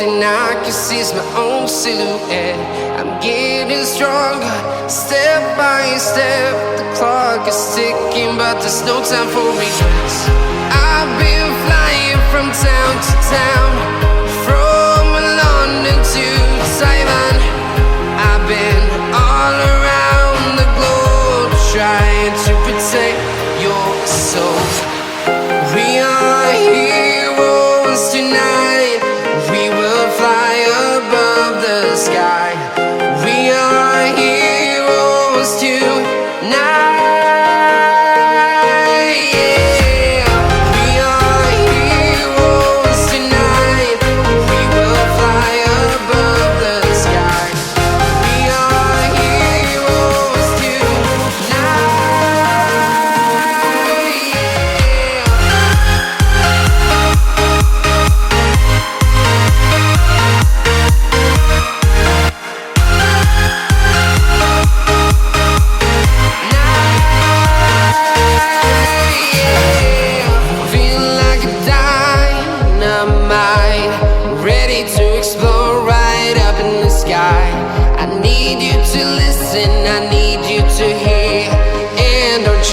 thing I can see is my own silhouette. I'm getting stronger, step by step. The clock is ticking, but there's no time for me. I've been flying from town to town, from London to Taiwan. I've been all around the globe, trying to protect your soul. We are heroes tonight. We will fly above the sky. We are heroes tonight.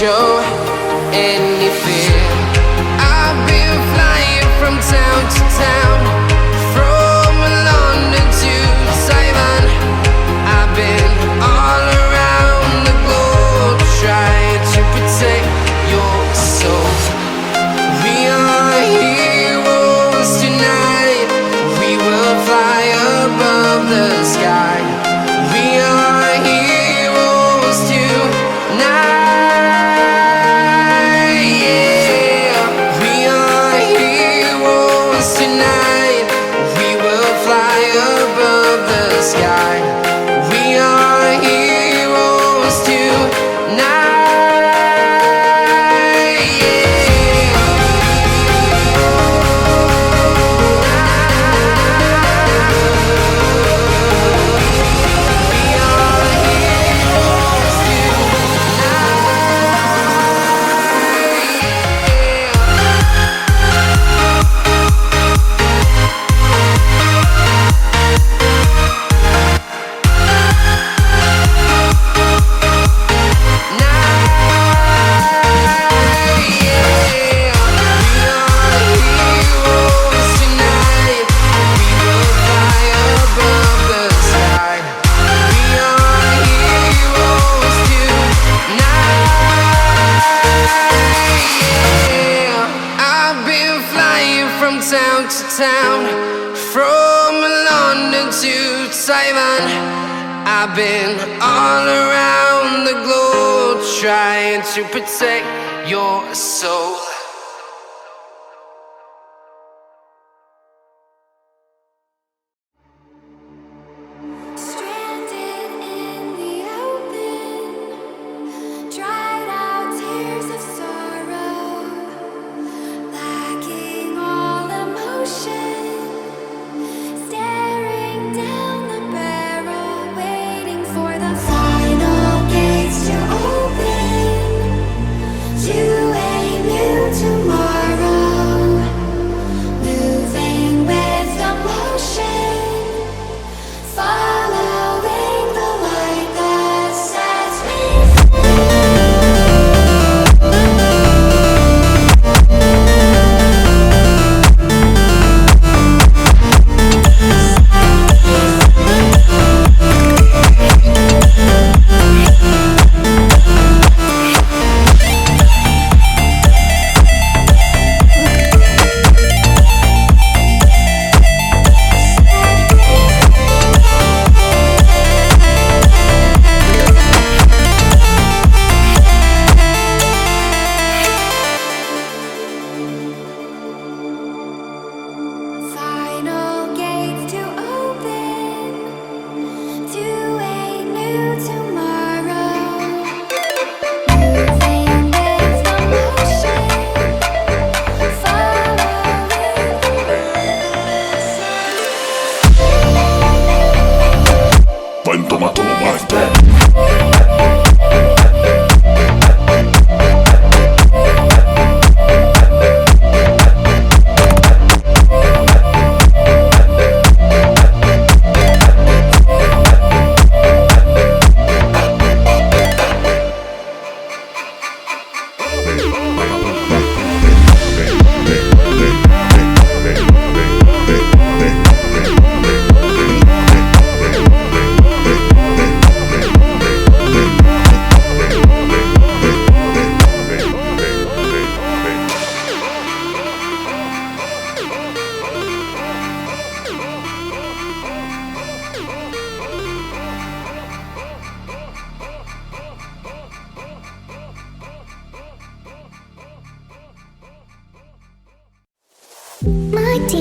Show any fear. I've been flying from town to town, from London to Taiwan. I've been all around the globe, trying to protect your soul. We are heroes tonight. We will fly above the sky. We are heroes tonight. I've been all around the globe, trying to protect your soul. To a new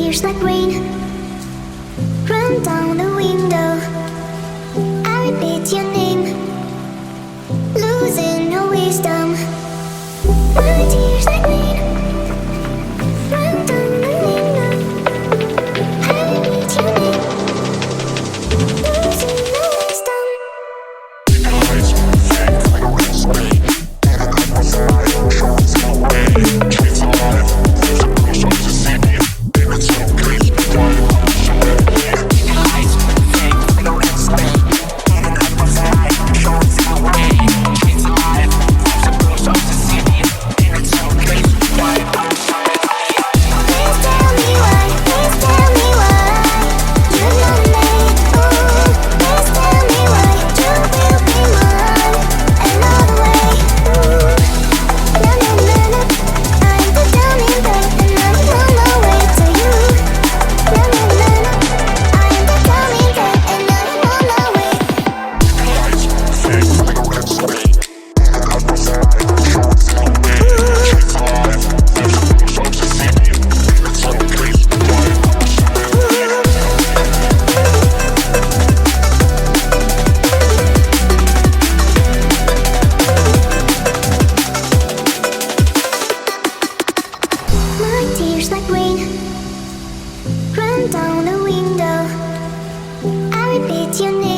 tears like rain run down the window. I repeat your name, losing no wisdom. My tears like rain run down the window. I repeat your name, losing no wisdom. Tears like rain run down the window. I repeat your name.